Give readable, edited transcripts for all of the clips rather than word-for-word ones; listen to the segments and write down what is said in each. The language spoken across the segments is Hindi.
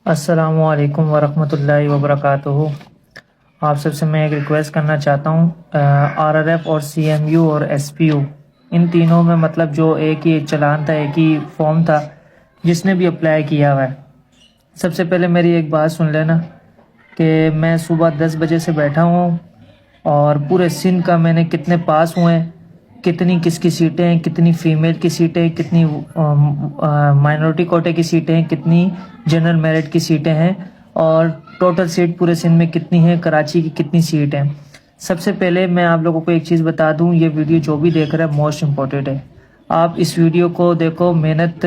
अस्सलामुअलैकुम वरहमतुल्लाहि वबरकातुहू। आप सबसे मैं एक रिक्वेस्ट करना चाहता हूँ। आरआरएफ और सीएमयू और एसपीयू इन तीनों में मतलब जो एक ही चालान था, एक ही फॉर्म था, जिसने भी अप्लाई किया हुआ है, सबसे पहले मेरी एक बात सुन लेना कि मैं सुबह 10 बजे से बैठा हूँ और पूरे सिंध का मैंने कितने पास हुए हैं, कितनी किसकी सीटें हैं, कितनी फीमेल की सीटें, कितनी माइनॉरिटी कोटे की सीटें हैं, कितनी जनरल मेरिट की सीटें हैं और टोटल सीट पूरे सिंध में कितनी है, कराची की कितनी सीट है। सबसे पहले मैं आप लोगों को एक चीज़ बता दूं, ये वीडियो जो भी देख रहा है मोस्ट इम्पोर्टेंट है। आप इस वीडियो को देखो। मेहनत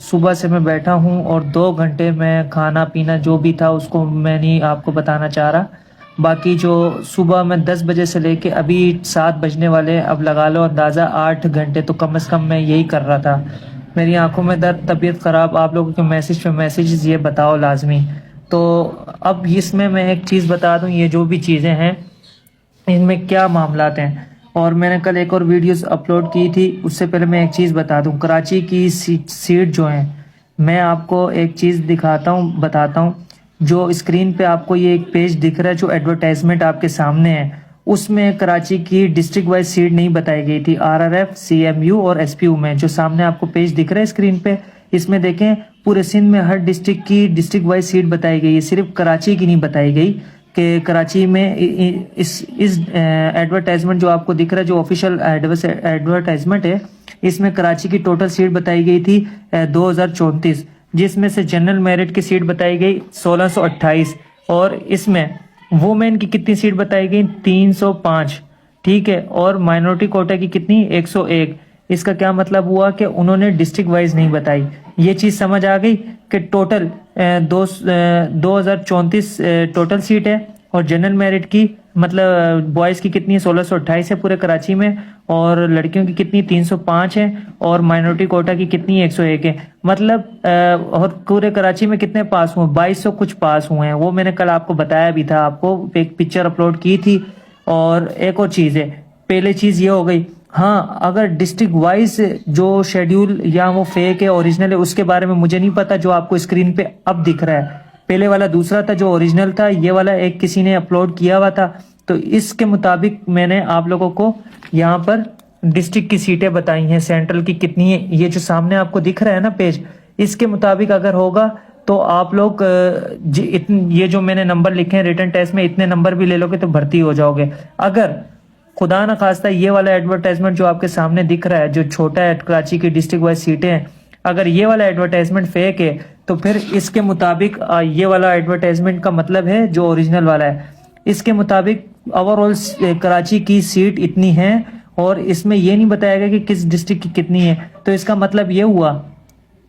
सुबह से मैं बैठा हूं और 2 घंटे में खाना पीना जो भी था उसको मैं नहीं आपको बताना चाह रहा। बाकी जो सुबह मैं 10 बजे से लेके अभी 7 बजने वाले, अब लगा लो अंदाज़ा 8 घंटे तो कम से कम मैं यही कर रहा था। मेरी आंखों में दर्द, तबीयत ख़राब, आप लोगों के मैसेज पे मैसेजेस ये बताओ लाजमी। तो अब इसमें मैं एक चीज़ बता दूं, ये जो भी चीज़ें हैं इनमें क्या मामलात हैं। और मैंने कल एक और वीडियोस अपलोड की थी, उससे पहले मैं एक चीज़ बता दूं। कराची की सीट जो है, मैं आपको एक चीज़ दिखाता हूं, बताता हूं। जो स्क्रीन पे आपको ये एक पेज दिख रहा है, जो एडवर्टाइजमेंट आपके सामने है, उसमें कराची की डिस्ट्रिक्ट वाइज सीट नहीं बताई गई थी। आरआरएफ, सीएमयू और एसपीयू में जो सामने आपको पेज दिख रहा है स्क्रीन पे, इसमें देखें पूरे सिंध में हर डिस्ट्रिक्ट की डिस्ट्रिक्ट वाइज सीट बताई गई है, सिर्फ कराची की नहीं बताई गई। कि कराची में इस एडवर्टाइजमेंट जो आपको दिख रहा है, जो ऑफिशियल एडवर्टाइजमेंट है, इसमें कराची की टोटल सीट बताई गई थी 2034, जिसमें से जनरल मेरिट की सीट बताई गई 1628 और इसमें वुमेन की कितनी सीट बताई गई 305, ठीक है। और माइनॉरिटी कोटा की कितनी 101। इसका क्या मतलब हुआ कि उन्होंने डिस्ट्रिक्ट वाइज नहीं बताई। ये चीज़ समझ आ गई कि टोटल 2034 टोटल सीट है और जनरल मेरिट की मतलब बॉयज़ की कितनी 1628 है पूरे कराची में, और लड़कियों की कितनी 305 है, और माइनॉरिटी कोटा की कितनी 101 है। मतलब और पूरे कराची में कितने पास हुए 2200 कुछ पास हुए हैं। वो मैंने कल आपको बताया भी था, आपको एक पिक्चर अपलोड की थी। और एक और चीज़ है, पहले चीज़ ये हो गई। हाँ, अगर डिस्ट्रिक्ट वाइज जो शेड्यूल या वो फेक है ओरिजिनल है उसके बारे में मुझे नहीं पता। जो आपको स्क्रीन पे अब दिख रहा है, पहले वाला दूसरा था जो ओरिजिनल था, ये वाला एक किसी ने अपलोड किया हुआ था। तो इसके मुताबिक मैंने आप लोगों को यहाँ पर डिस्ट्रिक्ट की सीटें बताई हैं, सेंट्रल की कितनी है। ये जो सामने आपको दिख रहा है ना पेज, इसके मुताबिक अगर होगा तो आप लोग ये जो मैंने नंबर लिखे हैं रिटन टेस्ट में, इतने नंबर भी ले लोगे तो भर्ती हो जाओगे। अगर खुदा ना खास्ता ये वाला एडवर्टाइजमेंट जो आपके सामने दिख रहा है, जो छोटा है, कराची की डिस्ट्रिक्ट वाइज सीटें हैं, अगर ये वाला एडवर्टाइजमेंट फेक है तो फिर इसके मुताबिक ये वाला एडवर्टाइजमेंट का मतलब है जो ओरिजिनल वाला है, इसके मुताबिक ओवरऑल कराची की सीट इतनी है और इसमें ये नहीं बताया गया कि किस डिस्ट्रिक्ट की कितनी है। तो इसका मतलब ये हुआ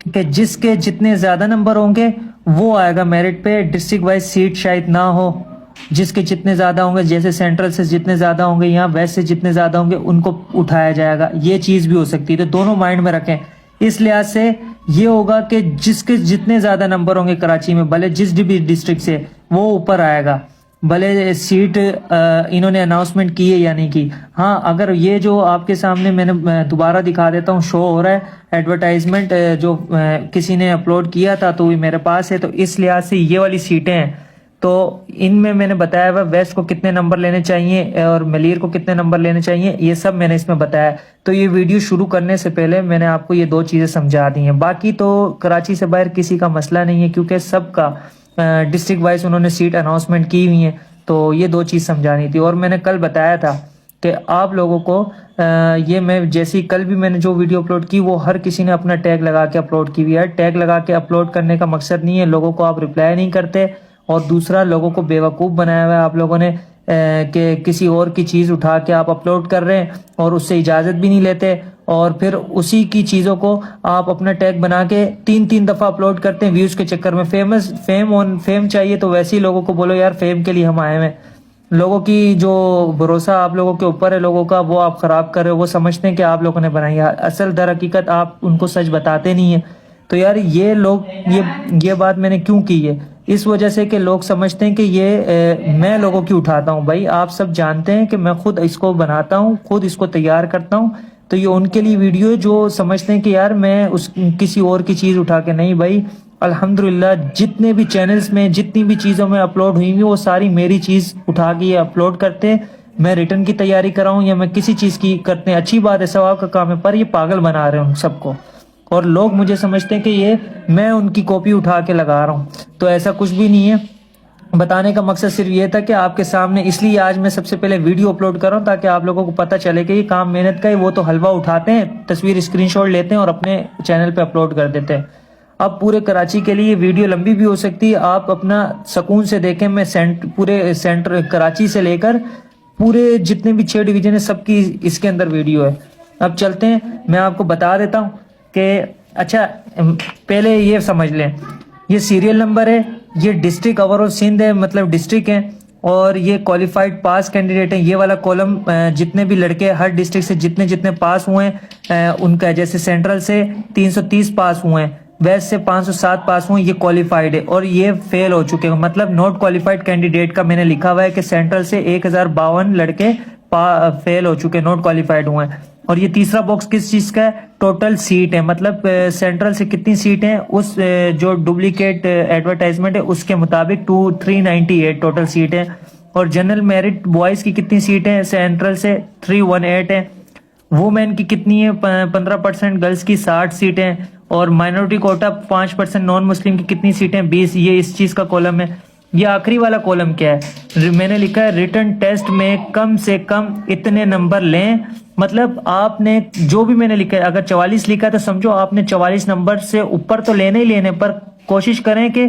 कि जिसके जितने ज्यादा नंबर होंगे वो आएगा मेरिट पे। डिस्ट्रिक्ट वाइज सीट शायद ना हो, जिसके जितने ज्यादा होंगे, जैसे सेंट्रल से जितने ज्यादा होंगे या वेस्ट से जितने ज्यादा होंगे उनको उठाया जाएगा। ये चीज भी हो सकती है, तो दोनों माइंड में रखें। इस लिहाज से ये होगा कि जिसके जितने ज्यादा नंबर होंगे कराची में, भले जिस भी डिस्ट्रिक्ट से, वो ऊपर आएगा, भले सीट इन्होंने अनाउंसमेंट की है या नहीं की। हाँ, अगर ये जो आपके सामने मैंने दोबारा दिखा देता हूँ, शो हो रहा है एडवर्टाइजमेंट जो किसी ने अपलोड किया था, तो ये मेरे पास है। तो इस लिहाज से ये वाली सीटें हैं, तो इनमें मैंने बताया हुआ वेस्ट को कितने नंबर लेने चाहिए और मलीर को कितने नंबर लेने चाहिए, ये सब मैंने इसमें बताया। तो ये वीडियो शुरू करने से पहले मैंने आपको ये 2 चीज़ें समझा दी हैं। बाकी तो कराची से बाहर किसी का मसला नहीं है, क्योंकि सबका डिस्ट्रिक्ट वाइज उन्होंने सीट अनाउंसमेंट की हुई है। तो ये 2 चीज़ समझानी थी। और मैंने कल बताया था कि आप लोगों को ये मैं जैसी कल भी मैंने जो वीडियो अपलोड की, वो हर किसी ने अपना टैग लगा के अपलोड की हुई है। टैग लगा के अपलोड करने का मकसद नहीं है लोगों को आप रिप्लाई नहीं करते, और दूसरा लोगों को बेवकूफ़ बनाया हुआ है आप लोगों ने कि किसी और की चीज़ उठा के आप अपलोड कर रहे हैं और उससे इजाज़त भी नहीं लेते, और फिर उसी की चीज़ों को आप अपना टैग बना के 3-3 दफ़ा अपलोड करते हैं व्यूज़ के चक्कर में। फेम चाहिए तो वैसे ही लोगों को बोलो यार फेम के लिए हम आए हैं। लोगों की जो भरोसा आप लोगों के ऊपर है लोगों का, वो आप ख़राब कर रहे हो। वो समझते हैं कि आप लोगों ने बनाई है, असल दर हकीकत आप उनको सच बताते नहीं है। तो यार ये लोग ये बात मैंने क्यों की है, इस वजह से कि लोग समझते हैं कि ये मैं लोगों की उठाता हूँ। भाई आप सब जानते हैं कि मैं खुद इसको बनाता हूँ, खुद इसको तैयार करता हूँ। तो ये उनके लिए वीडियो है जो समझते हैं कि यार मैं उस किसी और की चीज़ उठा के, नहीं भाई, अल्हम्दुलिल्लाह जितने भी चैनल्स में जितनी भी चीज़ों में अपलोड हुई हुई वो सारी मेरी चीज़ उठा के ये अपलोड करते हैं। मैं रिटर्न की तैयारी कर रहा हूँ या मैं किसी चीज़ की करते हैं, अच्छी बात है, सवाब का काम है, पर ये पागल बना रहे हैं उन सबको, और लोग मुझे समझते हैं कि ये मैं उनकी कॉपी उठा के लगा रहा हूँ। तो ऐसा कुछ भी नहीं है। बताने का मकसद सिर्फ ये था कि आपके सामने, इसलिए आज मैं सबसे पहले वीडियो अपलोड कर रहा हूँ ताकि आप लोगों को पता चले कि ये काम मेहनत का है। वो तो हलवा उठाते हैं, तस्वीर स्क्रीनशॉट लेते हैं और अपने चैनल पे अपलोड कर देते हैं। अब पूरे कराची के लिए वीडियो लंबी भी हो सकती है, आप अपना सुकून से देखें। मैं पूरे सेंटर कराची से लेकर पूरे जितने भी 6 डिवीजन है सबकी इसके अंदर वीडियो है। अब चलते हैं, मैं आपको बता देता हूँ कि अच्छा पहले ये समझ लें, ये सीरियल नंबर है, ये डिस्ट्रिक्ट ओवरऑल सिंध है, मतलब डिस्ट्रिक्ट है, और ये क्वालिफाइड पास कैंडिडेट है। ये वाला कॉलम जितने भी लड़के हर डिस्ट्रिक्ट से जितने जितने पास हुए हैं उनका, जैसे सेंट्रल से 330 पास हुए हैं, वेस्ट से 507 पास हुए, ये क्वालिफाइड है, और ये फेल हो चुके हैं, मतलब नॉट क्वालिफाइड कैंडिडेट का मैंने लिखा हुआ है कि सेंट्रल से 1052 लड़के फेल हो चुके, नॉट क्वालिफाइड हुए हैं। और ये तीसरा बॉक्स किस चीज का है? टोटल सीट है, मतलब सेंट्रल से कितनी सीट है उस जो डुप्लीकेट एडवर्टाइजमेंट है उसके मुताबिक 398 टोटल सीट है। और जनरल मेरिट बॉयज की कितनी सीट है? सेंट्रल से 318 है। वुमेन की कितनी है? 15%, गर्ल्स की 60 सीटें, और माइनॉरिटी कोटा 5%, नॉन मुस्लिम की कितनी सीटें? 20। ये इस चीज का कॉलम है। ये आखिरी वाला कॉलम क्या है? मैंने लिखा है रिटन टेस्ट में कम से कम इतने नंबर लें, मतलब आपने जो भी मैंने लिखा है, अगर 44 लिखा तो समझो आपने 44 नंबर से ऊपर तो लेने ही लेने, पर कोशिश करें कि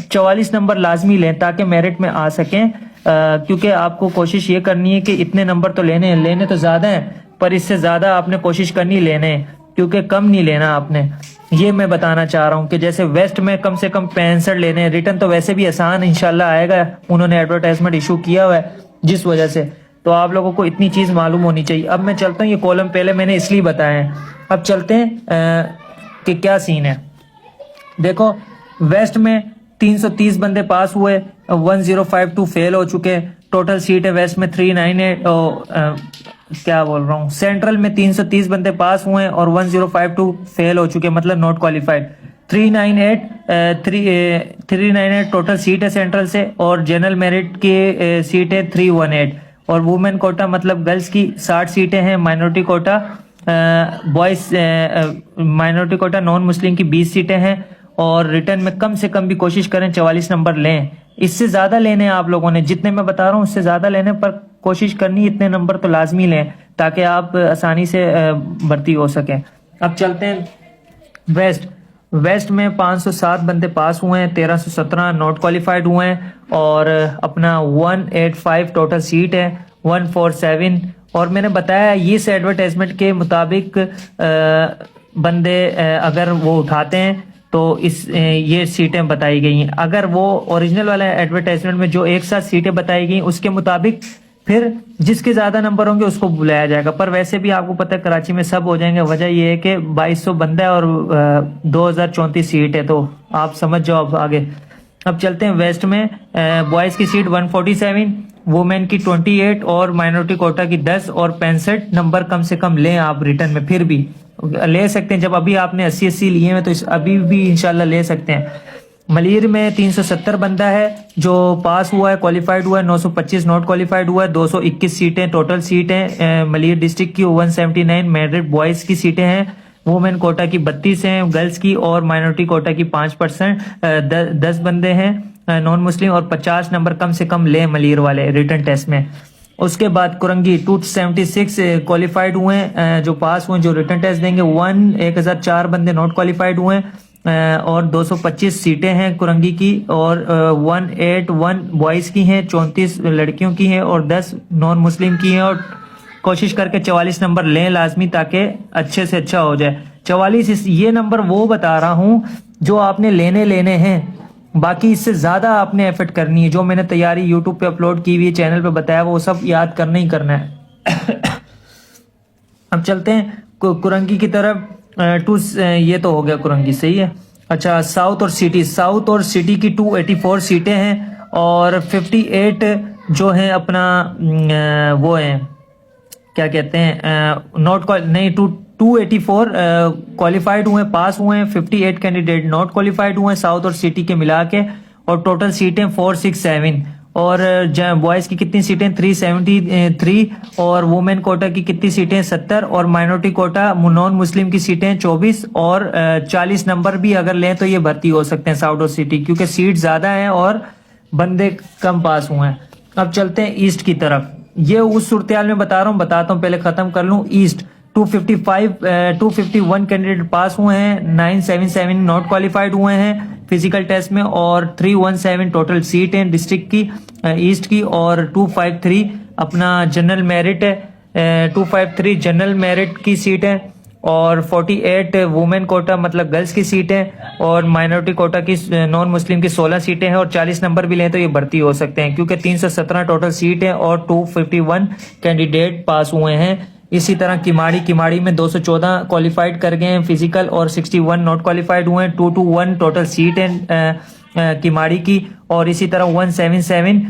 44 नंबर लाजमी लें ताकि मेरिट में आ सकें। क्योंकि आपको कोशिश ये करनी है कि इतने नंबर तो लेने तो ज्यादा हैं, पर इससे ज्यादा आपने कोशिश करनी लेने, क्योंकि कम नहीं लेना आपने। ये मैं बताना चाह रहा हूँ कि जैसे वेस्ट में कम से कम 65 लेने, रिटर्न तो वैसे भी आसान इंशाल्लाह आएगा, उन्होंने एडवर्टाइजमेंट इशू किया हुआ है जिस वजह से, तो आप लोगों को इतनी चीज मालूम होनी चाहिए। अब मैं चलता हूँ, ये कॉलम पहले मैंने इसलिए बताए हैं। अब चलते हैं कि क्या सीन है। देखो वेस्ट में 330 बंदे पास हुए, 1052 फेल हो चुके, टोटल सीट है वेस्ट में 398, क्या बोल रहा हूँ, सेंट्रल में 330 बंदे पास हुए और 1052 फेल हो चुके, मतलब नॉट क्वालिफाइड। 398 टोटल सीट है सेंट्रल से, और जनरल मेरिट की सीट है 318, और वुमेन कोटा मतलब गर्ल्स की 60 सीटें हैं, minority quota boys minority quota non Muslim की 20 सीटें हैं। और रिटर्न में कम से कम भी कोशिश करें 44 नंबर लें, इससे ज्यादा लेने आप लोगों ने, जितने मैं बता रहा हूँ उससे ज्यादा लेने, पर कोशिश करनी इतने नंबर तो लाजमी लें ताकि आप आसानी से भर्ती हो सकें। अब चलते हैं वेस्ट में 507 बंदे पास हुए हैं, 1317 नॉट क्वालिफाइड हुए हैं, और अपना 185 टोटल सीट है, 147। और मैंने बताया ये इस एडवर्टाइजमेंट के मुताबिक बंदे अगर वो उठाते हैं तो ये सीटें बताई गई हैं। अगर वो ओरिजिनल वाला एडवर्टाइजमेंट में जो एक साथ सीटें बताई गई उसके मुताबिक, फिर जिसके ज्यादा नंबर होंगे उसको बुलाया जाएगा। पर वैसे भी आपको पता है कराची में सब हो जाएंगे, वजह ये है कि 2200 बंदा है और 2034 सीट है, तो आप समझ जाओ अब आगे। अब चलते हैं वेस्ट में, बॉयज की सीट 147, वुमेन की 28, और माइनॉरिटी कोटा की 10, और 65 नंबर कम से कम लें आप रिटर्न में, फिर भी ले सकते हैं। जब अभी आपने 80 लिए हैं तो अभी भी इंशाल्लाह ले सकते हैं। मलिर में 370 बंदा है जो पास हुआ है, क्वालिफाइड हुआ है, 925 नॉट क्वालिफाइड हुआ है, 221 सीटें टोटल सीटें मलिर डिस्ट्रिक्ट की, 179 मेरिट बॉयज की सीटें हैं, वुमेन कोटा की 32 हैं गर्ल्स की, और माइनॉरिटी कोटा की 5%, 10 बंदे हैं नॉन मुस्लिम, और 50 नंबर कम से कम ले मलिर वाले रिटर्न टेस्ट में। उसके बाद कुरंगी 276 क्वालिफाइड हुए हैं जो पास हुए, जो रिटर्न टेस्ट देंगे। 1004 बंदे नॉट क्वालिफाइड हुए हैं, और 225 सीटें हैं कुरंगी की, और 181 बॉयज़ की हैं, 34 लड़कियों की हैं, और 10 नॉन मुस्लिम की हैं। और कोशिश करके 44 नंबर लें लाजमी ताकि अच्छे से अच्छा हो जाए। 44 ये नंबर वो बता रहा हूँ जो आपने लेने हैं, बाकी इससे ज्यादा आपने एफर्ट करनी है। जो मैंने तैयारी यूट्यूब पे अपलोड की हुई है, चैनल पे बताया, वो सब याद करना ही करना है। अब चलते हैं कुरंगी की तरफ। ये तो हो गया कुरंगी, सही है। अच्छा साउथ और सिटी की 284 सीटें हैं, और 58 जो है अपना वो है क्या कहते हैं 284 क्वालिफाइड हुए, पास हुए हैं, 58 कैंडिडेट नॉट क्वालिफाइड हुए हैं साउथ और सिटी के मिला के, और टोटल सीटें 467। और बॉयज़ की कितनी सीटें 373, और वुमेन कोटा की कितनी सीटें 70, और माइनॉरिटी कोटा नॉन मुस्लिम की सीटें 24, और 40 नंबर भी अगर लें तो ये भर्ती हो सकते हैं साउथ और सिटी, क्योंकि सीट ज़्यादा हैं और बंदे कम पास हुए हैं। अब चलते हैं ईस्ट की तरफ। ये उस सूरत में बताता हूँ, पहले ख़त्म कर लूँ। ईस्ट 251 कैंडिडेट पास हुए हैं, 977 नॉट क्वालिफाइड हुए हैं फिजिकल टेस्ट में, और 317 टोटल सीट हैं डिस्ट्रिक्ट की ईस्ट की, और 253 अपना जनरल मेरिट है, 253 जनरल मेरिट की सीट है, और 48 वुमेन कोटा मतलब गर्ल्स की सीट है, और माइनॉरिटी कोटा की नॉन मुस्लिम की 16 सीटें हैं, और 40 नंबर भी लें तो ये भर्ती हो सकते हैं, क्योंकि 317 टोटल सीट है और 251 कैंडिडेट पास हुए हैं। इसी तरह किमाड़ी में 214 क्वालिफाइड कर गए हैं फिजिकल, और 61 नॉट क्वालिफाइड हुए हैं। 221 टोटल सीट है किमाड़ी की, और इसी तरह 177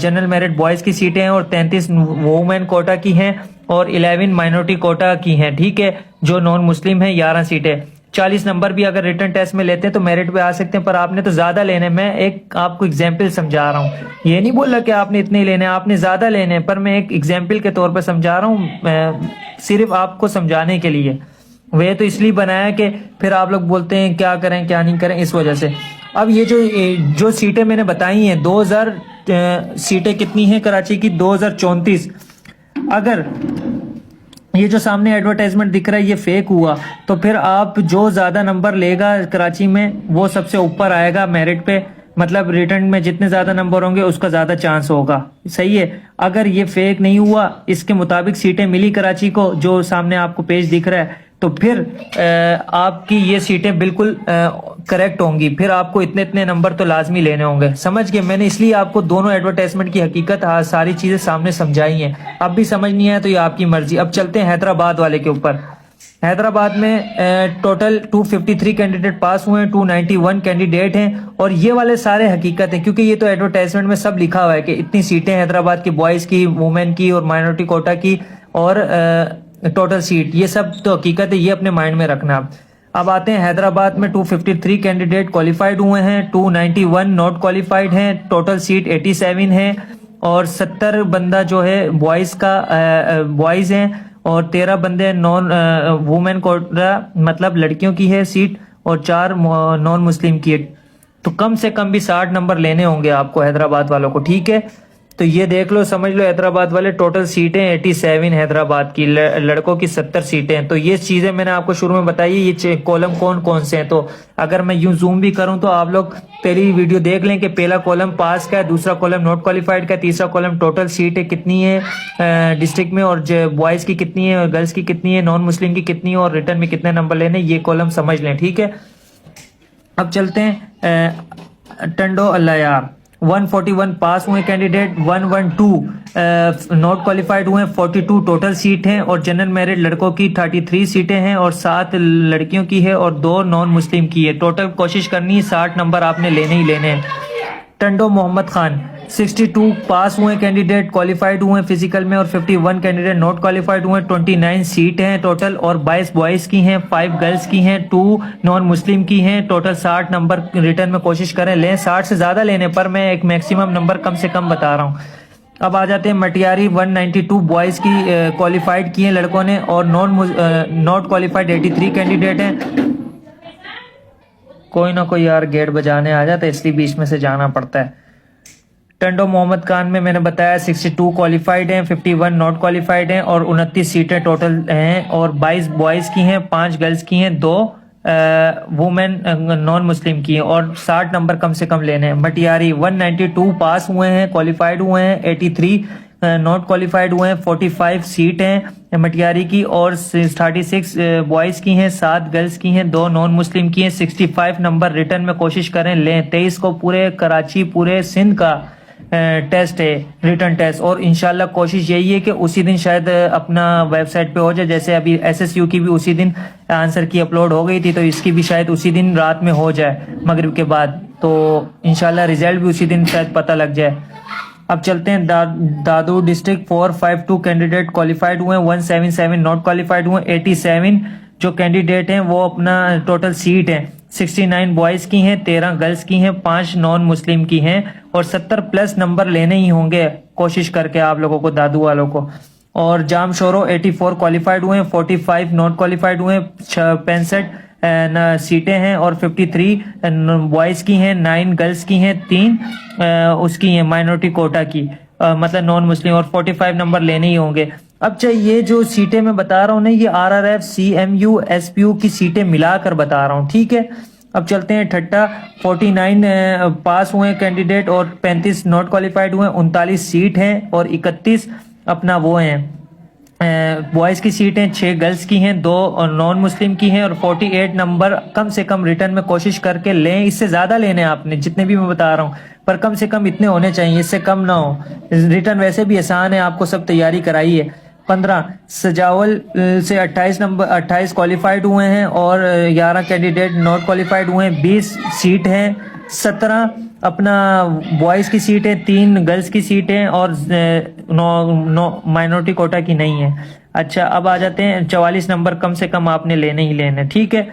जनरल मेरिट बॉयज़ की सीटें हैं, और 33 वुमेन कोटा की हैं, और 11 माइनॉरिटी कोटा की हैं। ठीक है, जो नॉन मुस्लिम है 11 सीटें। 40 नंबर भी अगर रिटर्न टेस्ट में लेते हैं तो मेरिट पे आ सकते हैं, पर आपने तो ज्यादा लेने। मैं एक आपको एग्जाम्पल समझा रहा हूँ, ये नहीं बोल रहा कि आपने इतने ही लेने, आपने ज्यादा लेने, पर मैं एक एग्जाम्पल के तौर पर समझा रहा हूँ, सिर्फ आपको समझाने के लिए। वह तो इसलिए बनाया कि फिर आप लोग बोलते हैं क्या करें क्या नहीं करें, इस वजह से। अब ये जो सीटें मैंने बताई हैं 2000 सीटें कितनी हैं कराची की, 2034। अगर ये जो सामने एडवर्टाइजमेंट दिख रहा है ये फेक हुआ तो फिर आप जो ज्यादा नंबर लेगा कराची में वो सबसे ऊपर आएगा मेरिट पे, मतलब रिटर्न में जितने ज्यादा नंबर होंगे उसका ज्यादा चांस होगा। सही है। अगर ये फेक नहीं हुआ, इसके मुताबिक सीटें मिली कराची को जो सामने आपको पेज दिख रहा है, तो फिर आपकी ये सीटें बिल्कुल करेक्ट होंगी। फिर आपको इतने इतने नंबर तो लाजमी लेने होंगे। समझ गए? मैंने इसलिए आपको दोनों एडवर्टाइजमेंट की हकीकत सारी चीजें सामने समझाई हैं। अब भी समझ नहीं आया तो ये आपकी मर्जी। अब चलते हैं हैदराबाद वाले के ऊपर। हैदराबाद में टोटल 253 कैंडिडेट पास हुए हैं, 291 कैंडिडेट हैं, और ये वाले सारे हकीकत हैं, क्योंकि ये तो एडवर्टाइजमेंट में सब लिखा हुआ है कि इतनी सीटें हैदराबाद की बॉयज़ की, वुमेन की और माइनॉरिटी कोटा की, और टोटल सीट, ये सब तो हकीकत है, ये अपने माइंड में रखना। अब आते हैं हैदराबाद में 253 कैंडिडेट क्वालिफाइड हुए हैं, 291 नॉट क्वालिफाइड हैं, टोटल सीट 87 है, और 70 बंदा जो है बॉयज़ का बॉयज़ हैं, और 13 बंदे नॉन वुमेन कोटा मतलब लड़कियों की है सीट, और 4 नॉन मुस्लिम की है। तो कम से कम भी 60 नंबर लेने होंगे आपको हैदराबाद वालों को। ठीक है, तो ये देख लो, समझ लो, हैदराबाद वाले टोटल सीटें 87 हैदराबाद की, लड़कों की 70 सीटें। तो ये चीजें मैंने आपको शुरू में बताई, ये कॉलम कौन कौन से हैं। तो अगर मैं यूं जूम भी करूं तो आप लोग पहली वीडियो देख लें कि पहला कॉलम पास का है, दूसरा कॉलम नॉट क्वालिफाइड का है, तीसरा कॉलम टोटल सीटें कितनी है डिस्ट्रिक्ट में, और बॉयज़ की कितनी है और गर्ल्स की कितनी है, नॉन मुस्लिम की कितनी है, और रिटर्न में कितने नंबर लेने, ये कॉलम समझ लें। ठीक है, अब चलते हैं टंडो अल्लायार। 141 पास हुए कैंडिडेट, 112 नॉट क्वालिफाइड हुए, 42 टोटल सीट हैं, और जनरल मेरिट लड़कों की 33 सीटें हैं, और 7 लड़कियों की है, और 2 नॉन मुस्लिम की है। टोटल कोशिश करनी है 60 नंबर आपने लेने ही लेने हैं। टंडो मोहम्मद खान 62 पास हुए कैंडिडेट क्वालिफाइड हुए फिजिकल में, और 51 कैंडिडेट नॉट क्वालिफाइड हुए। 29 सीट हैं टोटल, और 22 बॉयज़ की हैं, 5 गर्ल्स की हैं, 2 नॉन मुस्लिम की हैं। टोटल 60 नंबर रिटर्न में कोशिश करें लें, 60 से ज़्यादा लेने, पर मैं एक मैक्सिमम नंबर कम से कम बता रहा हूँ। अब आ जाते हैं मटियारी। 192 बॉयज़ की क्वालिफाइड की हैं लड़कों ने, और नॉट क्वालिफाइड 83 कैंडिडेट हैं। कोई ना कोई यार गेट बजाने आ जाता है, इसलिए बीच में से जाना पड़ता है। टंडो मोहम्मद खान में मैंने बताया 62 क्वालिफाइड हैं, 51 नॉट क्वालिफाइड हैं, और 29 सीटें टोटल हैं, और 22 बॉयज़ की हैं, 5 गर्ल्स की हैं, 2 वुमेन नॉन मुस्लिम की हैं, और 60 नंबर कम से कम लेने हैं। मटियारी 192 पास हुए हैं क्वालिफाइड हुए हैं, 83 नॉट क्वालिफाइड हुए हैं, 45 सीट हैं मटियारी की, और 36 बॉयज़ की हैं, 7 गर्ल्स की हैं, 2 नॉन मुस्लिम की हैं। 65 नंबर रिटर्न में कोशिश करें लें। 23 को पूरे कराची पूरे सिंध का टेस्ट है, रिटर्न टेस्ट, और इंशाल्लाह कोशिश यही है कि उसी दिन शायद अपना वेबसाइट पे हो जाए। जैसे अभी SSU की भी उसी दिन आंसर की अपलोड हो गई थी, तो इसकी भी शायद उसी दिन रात में हो जाए मगरिब के बाद, तो इंशाल्लाह रिजल्ट भी उसी दिन शायद पता लग जाए। अब चलते हैं दादू डिस्ट्रिक्ट 452 कैंडिडेट क्वालिफाइड हुए, 177 नॉट क्वालिफाइड हुए, 87 जो कैंडिडेट हैं वो अपना टोटल सीट है 69 बॉयज की हैं, 13 गर्ल्स की हैं, 5 नॉन मुस्लिम की हैं और 70 प्लस नंबर लेने ही होंगे कोशिश करके आप लोगों को, दादू वालों को। और जाम शोरो 84 क्वालिफाइड हुए, 45 नॉट क्वालिफाइड हुए, 65 सीटें हैं और 53 बॉयज की हैं, 9 गर्ल्स की हैं, 3 उसकी हैं माइनॉरिटी कोटा की, मतलब नॉन मुस्लिम, और 45 नंबर लेने ही होंगे। अब चाहे ये जो सीटें मैं बता रहा हूँ ना, ये RRF CMU SPU की सीटें मिलाकर बता रहा हूँ, ठीक है। अब चलते हैं ठट्टा 49 पास हुए कैंडिडेट और 35 नॉट क्वालिफाइड हुए, 39 सीट हैं और 31 अपना वो हैं बॉयज की सीटें, 6 गर्ल्स की हैं, 2 नॉन मुस्लिम की हैं और 48 नंबर कम से कम रिटर्न में कोशिश करके लें। इससे ज्यादा लेने आपने जितने भी मैं बता रहा हूँ, पर कम से कम इतने होने चाहिए, इससे कम ना हो। रिटर्न वैसे भी आसान है, आपको सब तैयारी कराई है। 15 सजावल से 28 नंबर 28 क्वालिफाइड हुए हैं और 11 कैंडिडेट नॉट क्वालिफाइड हुए हैं, 20 सीट हैं, 17 अपना बॉयज की सीट है, 3 गर्ल्स की सीट है और 9 माइनॉरिटी कोटा की नहीं है। अच्छा, अब आ जाते हैं 44 नंबर कम से कम आपने लेने ही लेने, ठीक है।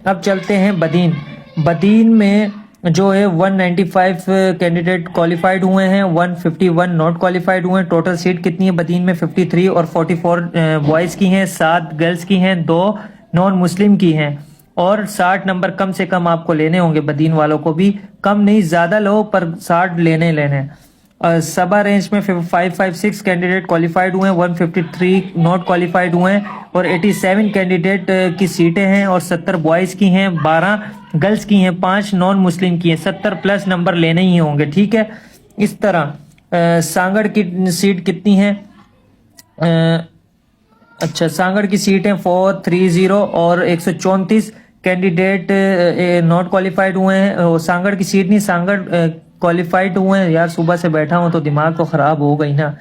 अब चलते हैं बदीन में जो है 195 कैंडिडेट क्वालिफाइड हुए हैं, 151 नॉट क्वालिफाइड हुए हैं। टोटल सीट कितनी है बदीन में? 53 और 44 बॉयज की हैं, 7 गर्ल्स की हैं, 2 नॉन मुस्लिम की हैं और 60 नंबर कम से कम आपको लेने होंगे। बदीन वालों को भी कम नहीं ज्यादा लो, पर 60 लेने। सबा रेंज में 556 कैंडिडेट क्वालिफाइड हुए हैं, 153 नॉट क्वालिफाइड हुए हैं और 87 कैंडिडेट की सीटें हैं और 70 बॉयज की हैं, 12 गर्ल्स की हैं, 5 नॉन मुस्लिम की हैं। 70 प्लस नंबर लेने ही होंगे, ठीक है। इस तरह सांगड़ की सीट कितनी है? अच्छा, सांगड़ की सीट है 430 और 134 कैंडिडेट नॉट क्वालिफाइड हुए हैं। सांगड़ की सीट नहीं, सांगड़ क्वालिफाइड हुए हैं। यार सुबह से बैठा हूं तो दिमाग तो खराब हो गई ना।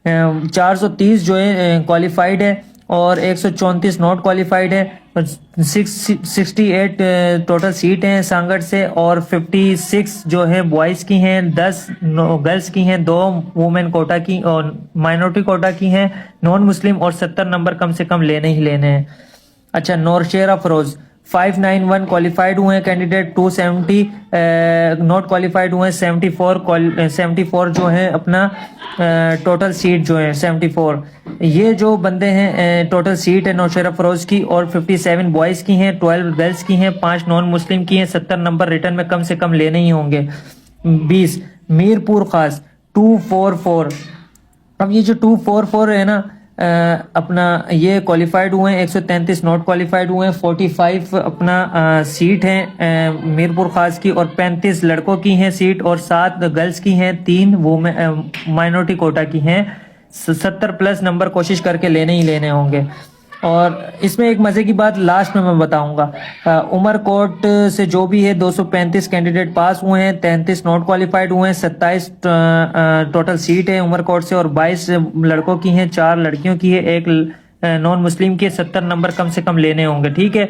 430 जो है क्वालिफाइड है और 134 नॉट क्वालिफाइड है। 68 टोटल सीट हैं सांगड़ से और 56 जो है बॉयज की हैं, 10 गर्ल्स की हैं, 2 वुमेन कोटा की और माइनॉरिटी कोटा की हैं, नॉन मुस्लिम, और 70 नंबर कम से कम लेने ही लेने हैं। अच्छा, नौशेरा फरोज 591 क्वालिफाइड हुए हैं कैंडिडेट, 270 नॉट क्वालिफाइड हुए हैं, 74 जो है अपना टोटल सीट जो है 74। ये जो बंदे हैं टोटल सीट है नौशेरा फरोज की और 57 बॉयज की हैं, 12 गर्ल्स की हैं, 5 नॉन मुस्लिम की हैं। 70 नंबर रिटर्न में कम से कम लेने ही होंगे। 20 मीरपुर खास 244। अब ये जो 244 है ना, अपना ये क्वालिफाइड हुए हैं, 133 नॉट क्वालिफाइड हुए हैं, 45 अपना सीट है मीरपुर खास की और 35 लड़कों की हैं सीट और 7 गर्ल्स की हैं, 3 वो माइनॉरिटी कोटा की हैं। 70 प्लस नंबर कोशिश करके लेने ही लेने होंगे। और इसमें एक मजे की बात लास्ट में मैं बताऊंगा। उमरकोट से जो भी है 235 कैंडिडेट पास हुए हैं, 33 नॉट क्वालिफाइड हुए हैं, 27 टोटल सीट है उमरकोट से और 22 लड़कों की हैं, 4 लड़कियों की है, 1 नॉन मुस्लिम की। 70 नंबर कम से कम लेने होंगे, ठीक है।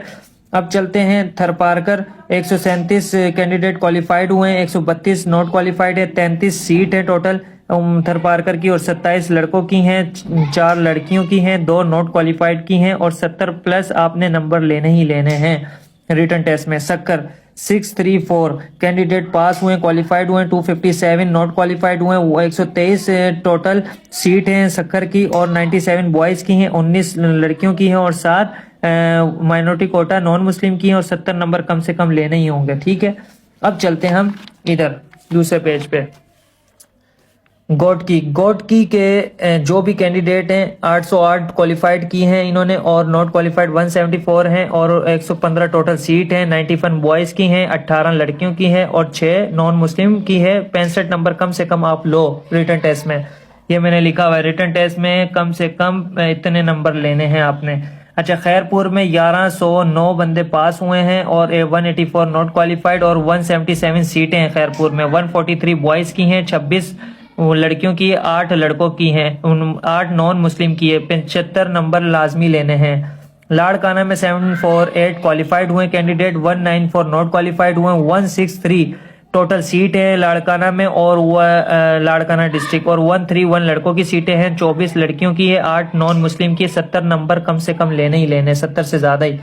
अब चलते हैं थरपारकर 137 कैंडिडेट क्वालिफाइड हुए हैं, 132 नॉट क्वालिफाइड है, 33 सीट है टोटल थरपारकर की और 27 लड़कों की हैं, 4 लड़कियों की हैं, 2 नॉट क्वालिफाइड की हैं और 70 प्लस आपने नंबर लेने ही लेने हैं रिटर्न टेस्ट में। सक्कर 634 कैंडिडेट पास हुए, क्वालिफाइड हुए, 257 नॉट क्वालिफाइड हुए, 123 टोटल सीट हैं सक्कर की और 97 बॉयज की हैं, 19 लड़कियों की हैं और 7 माइनॉरिटी कोटा नॉन मुस्लिम की हैं और 70 नंबर कम से कम लेने ही होंगे, ठीक है। अब चलते हैं हम इधर दूसरे पेज पे। गोटकी के जो भी कैंडिडेट हैं 808 क्वालिफाइड की हैं इन्होंने और नॉट क्वालिफाइड 174 हैं और 115 टोटल सीट हैं, 91 बॉयज की हैं, 18 लड़कियों की हैं और 6 नॉन मुस्लिम की है। 65 नंबर कम से कम आप लो रिटर्न टेस्ट में, ये मैंने लिखा हुआ है। रिटर्न टेस्ट में कम से कम इतने नंबर लेने हैं आपने। अच्छा, खैरपुर में 1109 बंदे पास हुए हैं और 184 नॉट क्वालिफाइड और 177 सीटें हैं खैरपुर में। 143 बॉयज की हैं, 26 लड़कियों की, 8 लड़कों की हैं, 8 नॉन मुस्लिम की है। 75 नंबर लाजमी लेने हैं। लाड़काना में 748 क्वालिफाइड हुए कैंडिडेट, 194 नॉट क्वालिफाइड हुए, 163 टोटल सीट है लाड़काना में और लाड़काना डिस्ट्रिक्ट, और 131 लड़कों की सीटें हैं, 24 लड़कियों की है, 8 नॉन मुस्लिम की, 70 नंबर कम से कम लेने ही लेने, 70 से ज्यादा ही।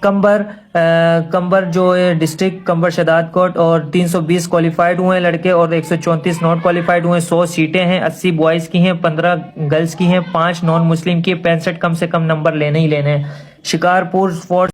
कंबर जो है डिस्ट्रिक्ट कंबर शदाद कोट, और 320 क्वालिफाइड हुए हैं लड़के और 134 नॉट क्वालिफाइड हुए हैं। 100 सीटें हैं, 80 बॉयज की हैं, 15 गर्ल्स की हैं, 5 नॉन मुस्लिम की, 65 कम से कम नंबर लेने ही लेने हैं। शिकारपुर फोर्ट